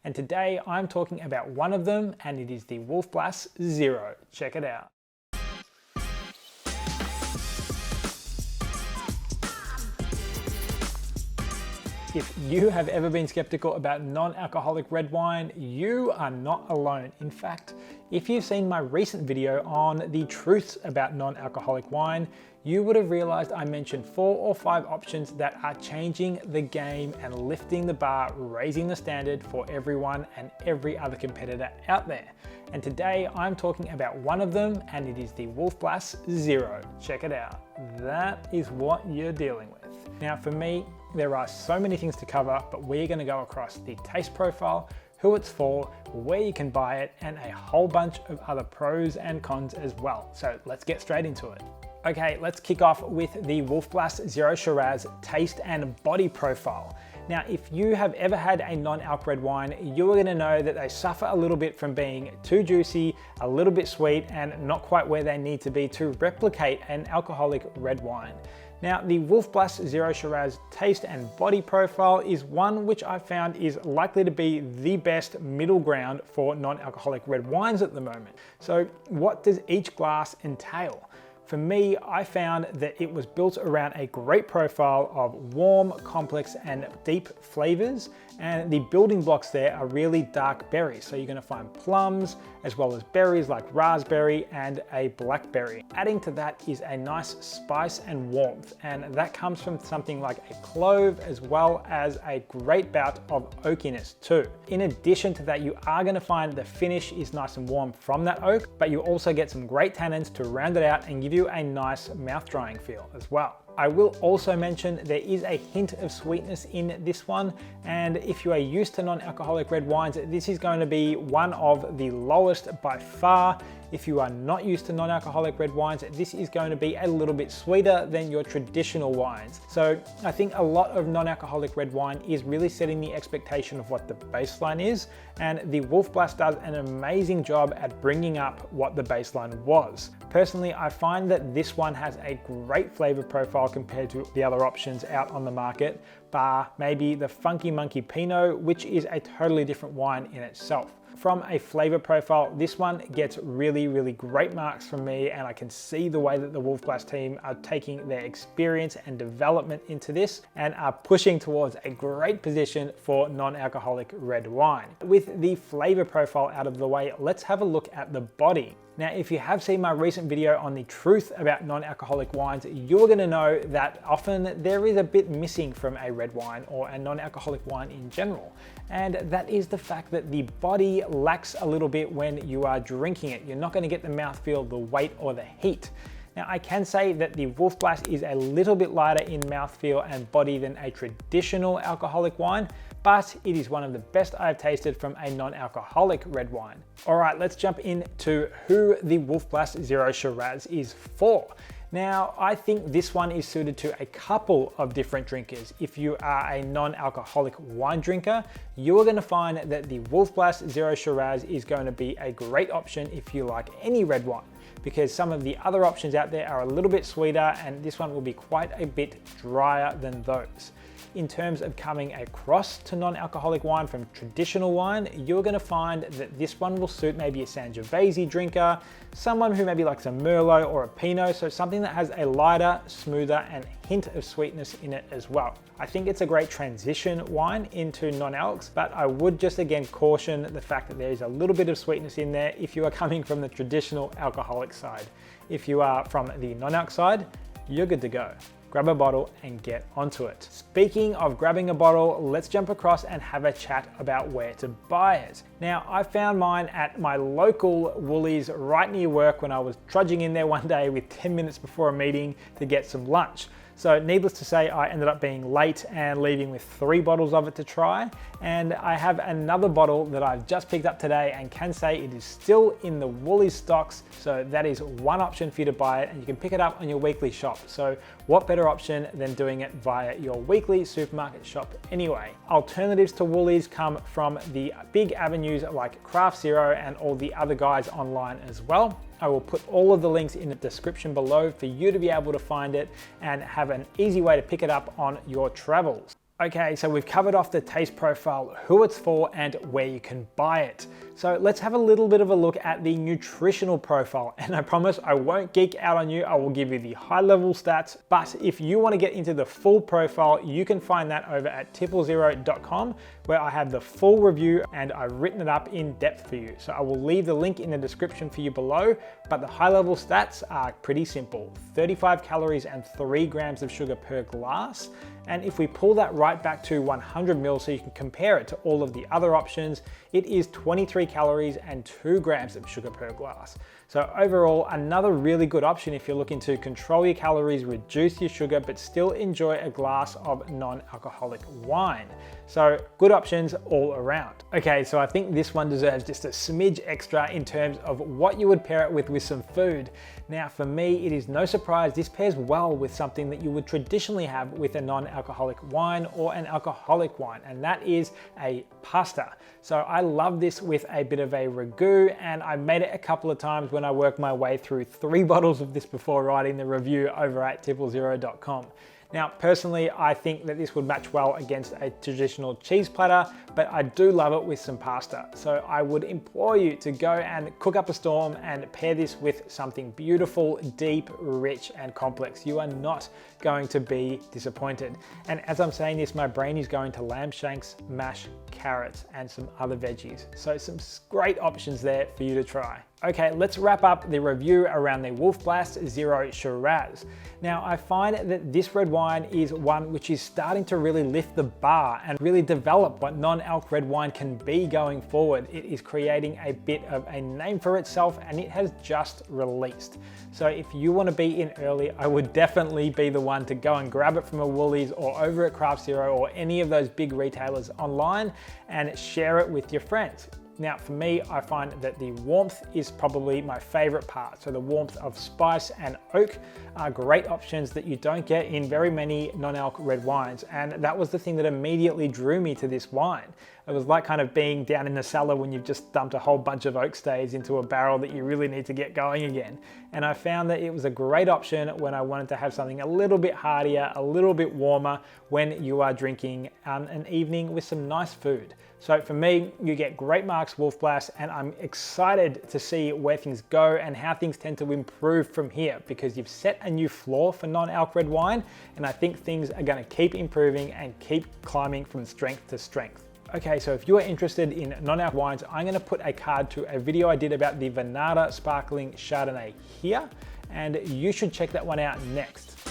And today I'm talking about one of them, and it is the Wolf Blass Zero. Check it out. If you have ever been skeptical about non-alcoholic red wine, you are not alone. In fact, if you've seen my recent video on the truths about non-alcoholic wine, you would have realized I mentioned 4 or 5 options that are changing the game and lifting the bar, raising the standard for everyone and every other competitor out there. And today I'm talking about one of them, and it is the Wolf Blass Zero. Check it out. That is what you're dealing with. Now for me, there are so many things to cover, but we're going to go across the taste profile, who it's for, where you can buy it, and a whole bunch of other pros and cons as well. So let's get straight into it. Okay, let's kick off with the Wolf Blass Zero Shiraz taste and body profile. Now, if you have ever had a non-alc red wine, you're going to know that they suffer a little bit from being too juicy, a little bit sweet, and not quite where they need to be to replicate an alcoholic red wine. Now, the Wolf Blass Zero Shiraz taste and body profile is one which I found is likely to be the best middle ground for non-alcoholic red wines at the moment. So what does each glass entail? For me, I found that it was built around a great profile of warm, complex, and deep flavors, and the building blocks there are really dark berries. So you're gonna find plums, as well as berries like raspberry and a blackberry. Adding to that is a nice spice and warmth, and that comes from something like a clove, as well as a great bout of oakiness too. In addition to that, you are gonna find the finish is nice and warm from that oak, but you also get some great tannins to round it out and give you a nice mouth drying feel as well. I will also mention there is a hint of sweetness in this one, and if you are used to non-alcoholic red wines, this is going to be one of the lowest by far. If you are not used to non-alcoholic red wines, this is going to be a little bit sweeter than your traditional wines. So I think a lot of non-alcoholic red wine is really setting the expectation of what the baseline is, and the Wolf Blass does an amazing job at bringing up what the baseline was. Personally, I find that this one has a great flavor profile compared to the other options out on the market, bar maybe the Funky Monkey Pinot, which is a totally different wine in itself. From a flavor profile, this one gets really great marks from me, and I can see the way that the Wolf Blass team are taking their experience and development into this and are pushing towards a great position for non-alcoholic red wine. With the flavor profile out of the way, let's have a look at the body. Now, if you have seen my recent video on the truth about non-alcoholic wines, you're gonna know that often there is a bit missing from a red wine or a non-alcoholic wine in general. And that is the fact that the body lacks a little bit when you are drinking it. You're not gonna get the mouthfeel, the weight, or the heat. Now, I can say that the Wolf Blass is a little bit lighter in mouthfeel and body than a traditional alcoholic wine, but it is one of the best I've tasted from a non-alcoholic red wine. All right, let's jump into who the Wolf Blass Zero Shiraz is for. Now, I think this one is suited to a couple of different drinkers. If you are a non-alcoholic wine drinker, you are going to find that the Wolf Blass Zero Shiraz is going to be a great option if you like any red wine, because some of the other options out there are a little bit sweeter, and this one will be quite a bit drier than those. In terms of coming across to non-alcoholic wine from traditional wine, you're going to find that this one will suit maybe a Sangiovese drinker, someone who maybe likes a Merlot or a Pinot, so something that has a lighter, smoother, and hint of sweetness in it as well. I think it's a great transition wine into non-alcs, but I would just again caution the fact that there is a little bit of sweetness in there if you are coming from the traditional alcoholic side. If you are from the non-alc side, you're good to go. Grab a bottle and get onto it. Speaking of grabbing a bottle, let's jump across and have a chat about where to buy it. Now, I found mine at my local Woolies right near work when I was trudging in there one day with 10 minutes before a meeting to get some lunch. So needless to say, I ended up being late and leaving with 3 bottles of it to try. And I have another bottle that I've just picked up today and can say it is still in the Woolies stocks. So that is one option for you to buy it, and you can pick it up on your weekly shop. So what better option than doing it via your weekly supermarket shop anyway? Alternatives to Woolies come from the big avenues like Craft Zero and all the other guys online as well. I will put all of the links in the description below for you to be able to find it and have an easy way to pick it up on your travels. Okay, so we've covered off the taste profile, who it's for, and where you can buy it. So let's have a little bit of a look at the nutritional profile. And I promise I won't geek out on you. I will give you the high level stats, but if you want to get into the full profile, you can find that over at tipplezero.com, where I have the full review and I've written it up in depth for you. So I will leave the link in the description for you below, but the high level stats are pretty simple. 35 calories and 3 grams of sugar per glass. And if we pull that right back to 100 mils so you can compare it to all of the other options, it is 23 calories and 2 grams of sugar per glass. So overall, another really good option if you're looking to control your calories, reduce your sugar, but still enjoy a glass of non-alcoholic wine. So good options all around. Okay, so I think this one deserves just a smidge extra in terms of what you would pair it with some food. Now for me, it is no surprise this pairs well with something that you would traditionally have with a non-alcoholic wine or an alcoholic wine, and that is a pasta. So I love this with a bit of a ragu, and I made it a couple of times when I worked my way through 3 bottles of this before writing the review over at tipplezero.com. Now, personally, I think that this would match well against a traditional cheese platter, but I do love it with some pasta. So I would implore you to go and cook up a storm and pair this with something beautiful, deep, rich, and complex. You are not going to be disappointed. And as I'm saying this, my brain is going to lamb shanks, mash, carrots, and some other veggies. So some great options there for you to try. Okay, let's wrap up the review around the Wolf Blass Zero Shiraz. Now, I find that this red wine is one which is starting to really lift the bar and really develop what non-alc red wine can be going forward. It is creating a bit of a name for itself, and it has just released. So if you want to be in early, I would definitely be the one to go and grab it from a Woolies or over at Craft Zero or any of those big retailers online and share it with your friends. Now for me, I find that the warmth is probably my favorite part. So the warmth of spice and oak are great options that you don't get in very many non-alc red wines. And that was the thing that immediately drew me to this wine. It was like kind of being down in the cellar when you've just dumped a whole bunch of oak staves into a barrel that you really need to get going again. And I found that it was a great option when I wanted to have something a little bit heartier, a little bit warmer when you are drinking an evening with some nice food. So for me, you get great marks Wolf Blass, and I'm excited to see where things go and how things tend to improve from here, because you've set a new floor for non-alc red wine, and I think things are going to keep improving and keep climbing from strength to strength. Okay, so if you are interested in non-alc wines, I'm going to put a card to a video I did about the Venada Sparkling Chardonnay here, and you should check that one out next.